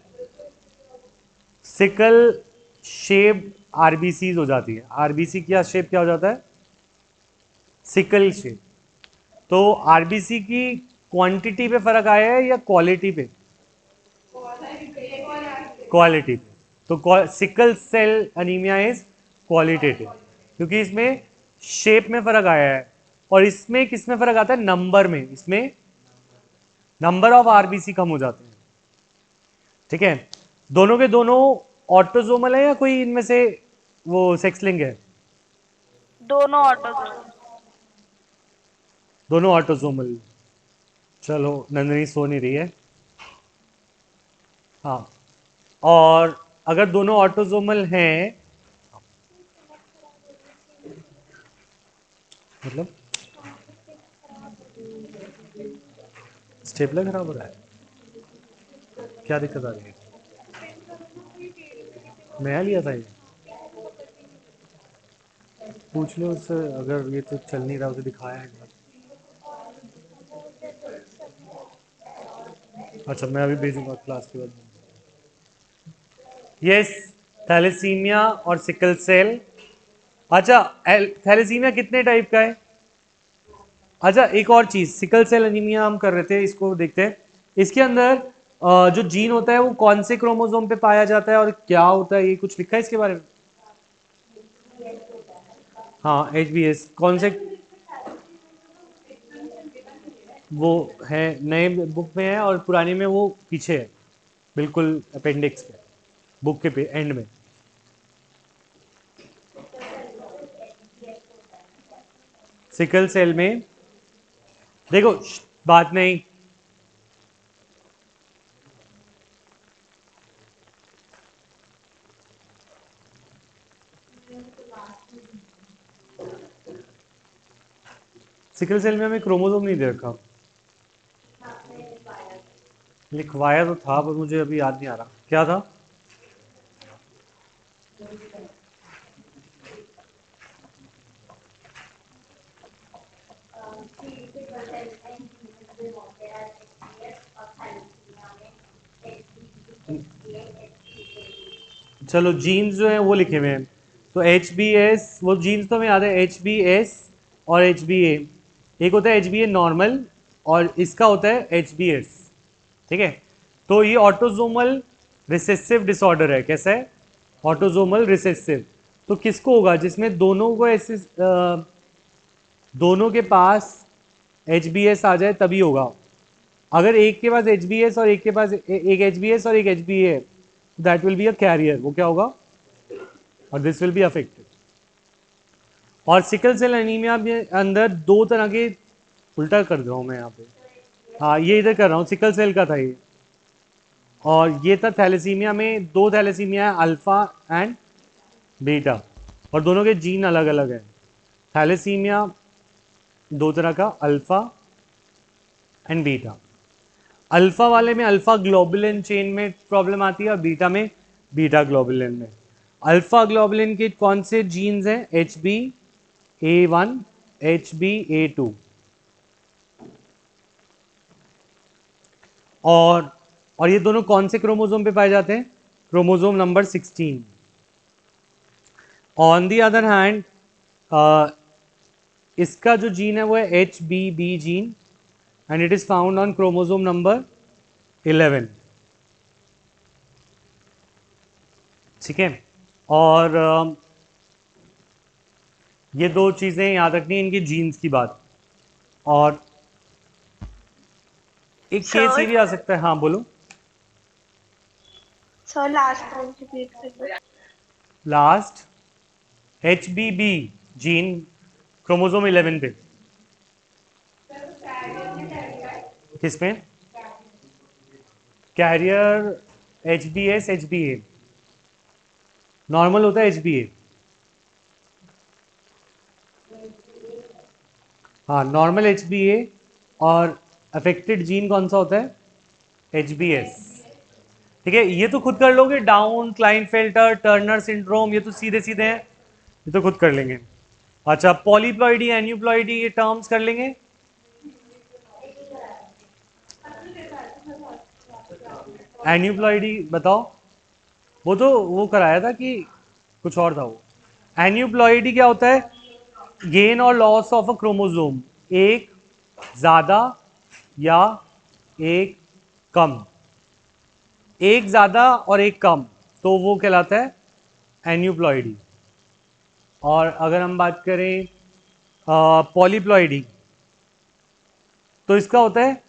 सिकल शेप आरबीसी हो जाती है, आरबीसी क्या शेप क्या हो जाता है, सिकल शेप। तो आरबीसी की क्वांटिटी पे फर्क आया है या क्वालिटी पे? क्वालिटी पे। तो sickle cell anaemia is qualitative, क्योंकि इसमें शेप में फर्क आया है। और इसमें किस में फर्क आता है? नंबर में। इसमें नंबर ऑफ आरबीसी कम हो जाते हैं। ठीक है, दोनों के दोनों ऑटोजोमल है या कोई इनमें से वो सेक्स लिंक है? दोनों ऑटोजोमल। दोनों ऑटोजोमल। चलो नंदिनी सो नहीं रही है। हाँ, और अगर दोनों ऑटोजोमल हैं, मतलब स्टेपलर खराब हो रहा है, क्या दिक्कत आ रही है? नया लिया था ये? पूछ लो उससे, अगर ये तो चल नहीं रहा उसे दिखाया है एक बार। अच्छा, मैं अभी भेजूंगा क्लास के बाद। यस, थैलेसीमिया और सिकल सेल। अच्छा, थैलेसीमिया कितने टाइप का है? अच्छा, एक और चीज, सिकल सेल एनीमिया हम कर रहे थे, इसको देखते हैं। इसके अंदर जो जीन होता है वो कौन से क्रोमोसोम पे पाया जाता है और क्या होता है, ये कुछ लिखा है इसके बारे में? हाँ, HBS कौन से? वो है नए बुक में है और पुरानी में वो पीछे है, बिल्कुल अपेंडिक्स पे, बुक के एंड में। सिकल सेल में देखो, बात नहीं, सिकल सेल में हमें क्रोमोसोम नहीं दे रखा। लिखवाया तो था पर मुझे अभी याद नहीं आ रहा क्या था। चलो जीन्स जो है वो लिखे हुए हैं, तो HBS, वो जीन्स तो हमें याद है, HBS और HBA। एक होता है HBA नॉर्मल और इसका होता है HBS। ठीक है, तो ये ऑटोजोमल रिसेसिव डिसऑर्डर है। कैसा है? Autosomal recessive. तो किसको होगा? जिसमें दोनों को ऐसे दोनों के पास HBS आ जाए तभी होगा। अगर एक के पास HBS और एक के पास एक HBS और एक HBA है, that will be a carrier. वो क्या होगा? और दिस विल बी अफेक्टेड। और सिकल सेल एनीमिया में अंदर दो तरह के, उल्टा कर रहा हूँ मैं यहाँ पे, हाँ ये इधर कर रहा हूँ, सिकल सेल का था ये। और ये था थैलेसीमिया में, दो थैलेसीमिया है, अल्फा एंड बीटा, और दोनों के जीन अलग अलग है। थैलेसीमिया दो तरह का, अल्फा एंड बीटा। अल्फा वाले में अल्फा ग्लोबुलिन चेन में प्रॉब्लम आती है और बीटा में बीटा ग्लोबुलिन में। अल्फा ग्लोबुलिन के कौन से जीन्स हैं? HbA1, HbA2। और ये दोनों कौन से क्रोमोसोम पे पाए जाते हैं? Chromosome number 16। On the other hand इसका जो जीन है वो है HBB gene and it is found on chromosome number 11। ठीक है, और ये दो चीजें याद रखनी है, इनकी जीन्स की बात। और एक केस ये भी आ सकता है। हाँ बोलो। सर लास्ट टाइम रिपीट कर दो। लास्ट HBB जीन क्रोमोसोम 11 पे, किसमें? कैरियर HBS HBA, नॉर्मल होता है HBA। हाँ, नॉर्मल HBA। और अफेक्टेड जीन कौन सा होता है? HBS। ठीक है, ये तो खुद कर लोगे, डाउन, क्लाइनफेल्टर, टर्नर सिंड्रोम, ये तो सीधे सीधे हैं, ये तो खुद कर लेंगे। अच्छा, पॉलीप्लॉइडी, एन्यूप्लॉइडी, ये टर्म्स कर लेंगे। एन्यूप्लॉइडी बताओ। वो तो वो कराया था कि कुछ और था वो। एन्यूप्लॉइडी क्या होता है? गेन और लॉस ऑफ अ क्रोमोसोम। एक ज़्यादा या एक कम, एक ज़्यादा और एक कम, तो वो कहलाता है एन्यूप्लॉइडी। और अगर हम बात करें पॉलीप्लॉइडी, तो इसका होता है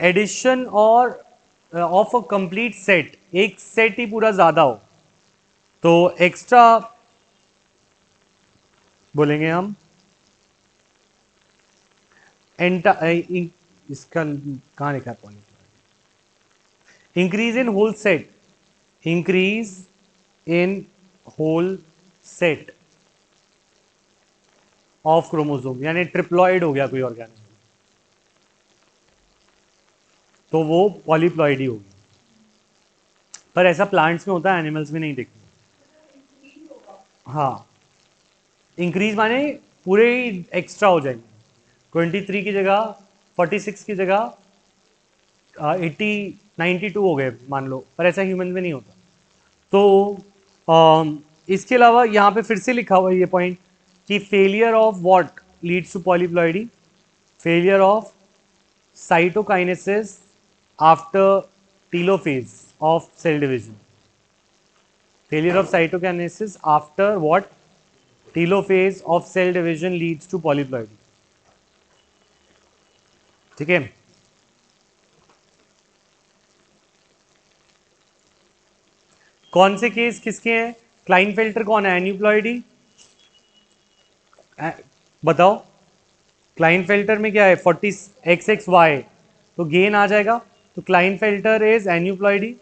एडिशन और ऑफ अ कंप्लीट सेट, एक सेट ही पूरा ज़्यादा हो तो एक्स्ट्रा बोलेंगे हम इसका कहाँ लिखा है point, increase in whole set, increase in whole set of chromosome, यानी ट्रिप्लॉइड हो गया कोई ऑर्गेनिज्म, तो वो पॉलीप्लॉइडी होगी। पर ऐसा प्लांट्स में होता है, एनिमल्स में नहीं देखते। हाँ, इंक्रीज माने पूरे ही एक्स्ट्रा हो जाएंगे, 23 की जगह 46 की जगह 80 92 हो गए मान लो, पर ऐसा ह्यूमन में नहीं होता। तो इसके अलावा यहाँ पे फिर से लिखा हुआ है ये पॉइंट कि failure of what leads to polyploidy, failure of cytokinesis after telophase of cell division, failure of cytokinesis after what telophase of cell division leads to polyploidy. ठीक है, कौन से केस किसके हैं, क्लाइनफेल्टर कौन है, एन्यूप्लॉइडी, बताओ क्लाइनफेल्टर में क्या है 40xxy, तो गेन आ जाएगा, तो Klinefelter is aneuploidy,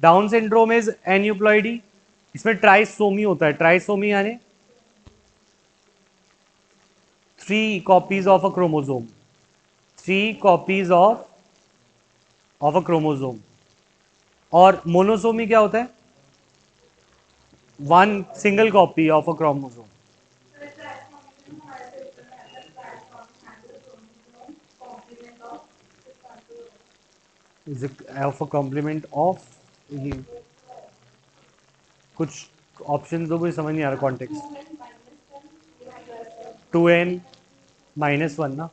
down syndrome is aneuploidy, इसमें ट्राइसोमी होता है, ट्राइसोमी यानी 3 copies of a chromosome, 3 copies of a chromosome. और मोनोसोमी क्या होता है, 1 single copy of a chromosome. Of a compliment of, कुछ ऑप्शन दो, मुझे समझ नहीं आ रहा कॉन्टेक्स्ट। 2n-1 ना,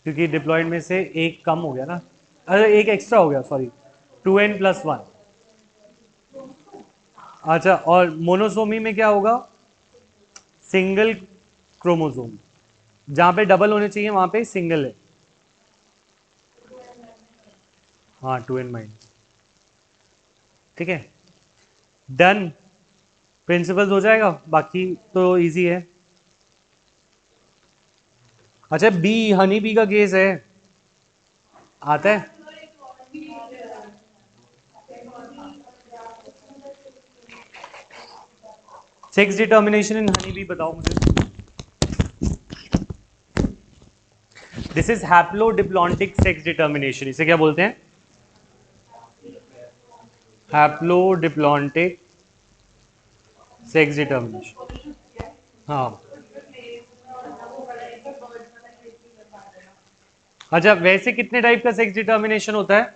क्योंकि डिप्लॉयड में से एक कम हो गया ना, अरे एक एक्स्ट्रा हो गया, सॉरी 2n+1। अच्छा, और मोनोसोमी में क्या होगा, सिंगल क्रोमोसोम, जहां पे डबल होने चाहिए वहां पे सिंगल है। हाँ 2n-। ठीक है, डन, प्रिंसिपल्स हो जाएगा, बाकी तो इजी है। अच्छा, बी हनी बी का केस है, आता है, sex determination in honey bee बताओ मुझे। This is haplodiplontic sex determination, इसे क्या बोलते हैं, हैप्लोडिप्लॉन्टिक सेक्स डिटर्मिनेशन। हाँ, अच्छा वैसे कितने टाइप का सेक्स डिटर्मिनेशन होता है,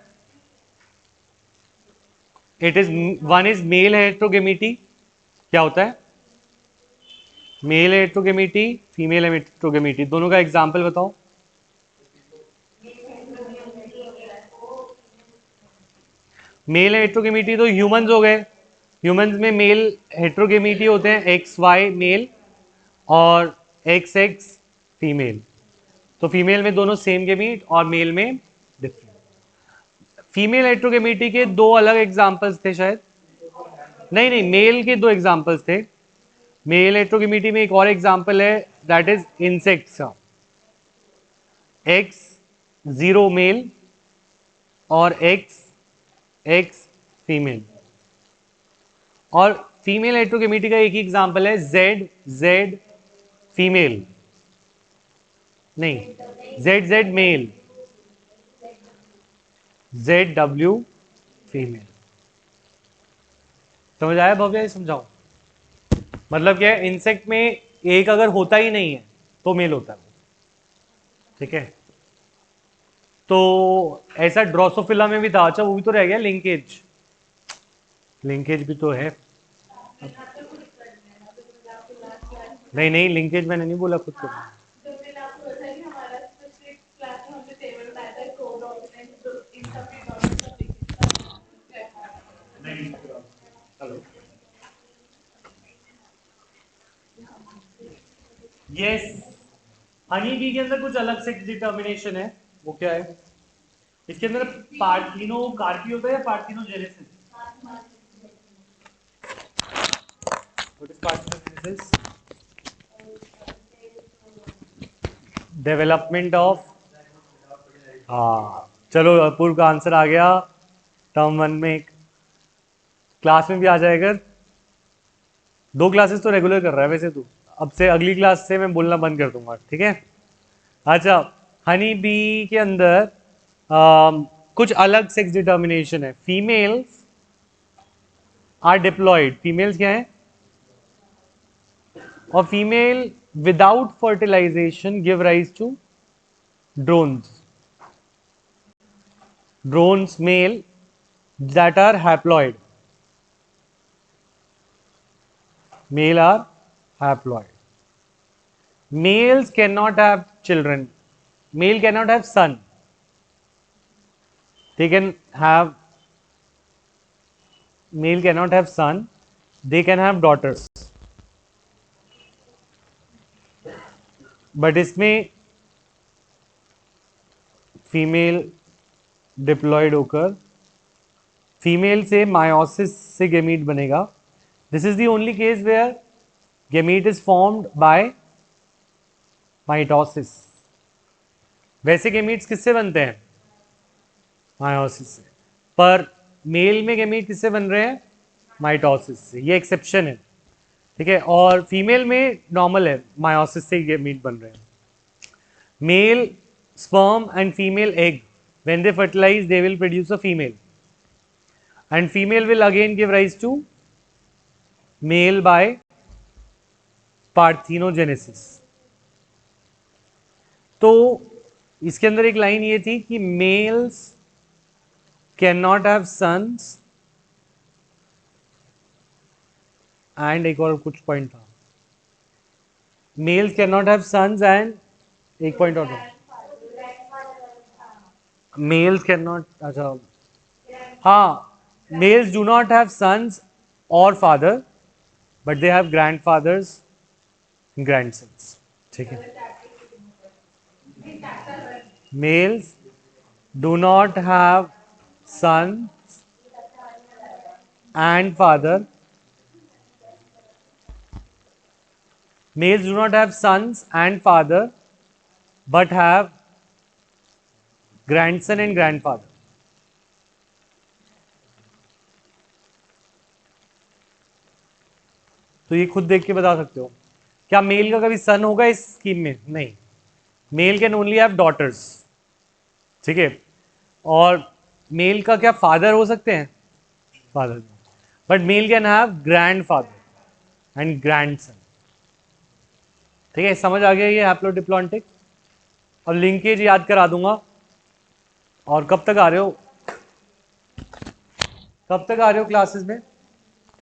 it is, one is male heterogamety, क्या होता है, मेल हेट्रोगेमिटी, फीमेल हेट्रोगेमिटी, दोनों का एग्जांपल बताओ। मेल हेट्रोगेमिटी तो ह्यूमंस हो गए, ह्यूमंस में मेल हेट्रोगेमिटी होते हैं एक्स वाई मेल और एक्स एक्स फीमेल, तो फीमेल में दोनों सेम गेमीट और मेल में डिफरेंट। फीमेल हेट्रोगेमिटी के 2 अलग एग्जांपल्स थे शायद, नहीं नहीं, मेल के 2 एग्जांपल्स थे। मेल हेट्रोगेमिटी में एक और एग्जांपल है, दैट इज इंसेक्ट्स का, एक्स 0 मेल और एक्स एक्स फीमेल। और फीमेल हेट्रोगेमिटी का एक ही एग्जांपल है, जेड जेड फीमेल, नहीं Z Z male, Z W female. समझ आया भव्या, समझाओ, मतलब क्या है, इंसेक्ट में एक अगर होता ही नहीं है तो मेल होता है, ठीक है। तो ऐसा ड्रोसोफिला में भी था, अच्छा वो भी तो रह गया, लिंकेज, लिंकेज भी तो है, नहीं नहीं लिंकेज मैंने नहीं बोला खुद को, हेलो यस, हनी बी के अंदर कुछ अलग सेक्स डिटर्मिनेशन है, वो क्या है? इसके अंदर पार्थिनो कार्पी होता है या parthenogenesis? What is parthenogenesis? Development of, हाँ चलो अपूर्व का आंसर आ गया। टर्म 1 में एक क्लास में भी आ जाएगा। 2 क्लासेस तो रेगुलर कर रहा है वैसे तू, अब से अगली क्लास से मैं बोलना बंद कर दूंगा, ठीक है? अच्छा, हनी बी के अंदर कुछ अलग सेक्स डिटर्मिनेशन है। फीमेल्स आर डिप्लॉयड, फीमेल्स क्या है? और female without fertilization give rise to drones, drones male that are haploid, male are haploid. Males cannot have children, male cannot have son, they can have, male cannot have son, they can have daughters, but इसमें फीमेल डिप्लॉयड होकर फीमेल से मायोसिस से गेमीट बनेगा। This is the only case where gamete is formed by mitosis. वैसे गेमीट्स किससे बनते हैं? मायोसिस से, पर मेल में गेमीट किससे बन रहे हैं? माइटोसिस से, ये एक्सेप्शन है, ठीक है? और फीमेल में नॉर्मल है, मायोसिस से गेमीट बन रहे हैं। Male sperm and female egg, when they fertilize they will produce a female, and female will again give rise to male by parthenogenesis. तो इसके अंदर एक लाइन ये थी कि males can not have sons, and एक और कुछ पॉइंट था, males can not have sons and एक पॉइंट और था, मेल्स कैन नॉट, अच्छा हाँ, males do not have sons और father but they have grandfathers, grandsons, ठीक है? Males do not have sons and father, males do not have sons and father but have grandson and grandfather. तो ये खुद देख के बता सकते हो। क्या मेल का कभी सन होगा इस स्कीम में? नहीं, male can only have daughters, ठीक है? और मेल का क्या फादर हो सकते हैं? Father, but mail can have grandfather and grandson, ठीक है? समझ आ गया ये हैप्लोडिप्लॉन्टिक? और लिंकेज याद करा दूंगा। और कब तक आ रहे हो, कब तक आ रहे हो क्लासेस में?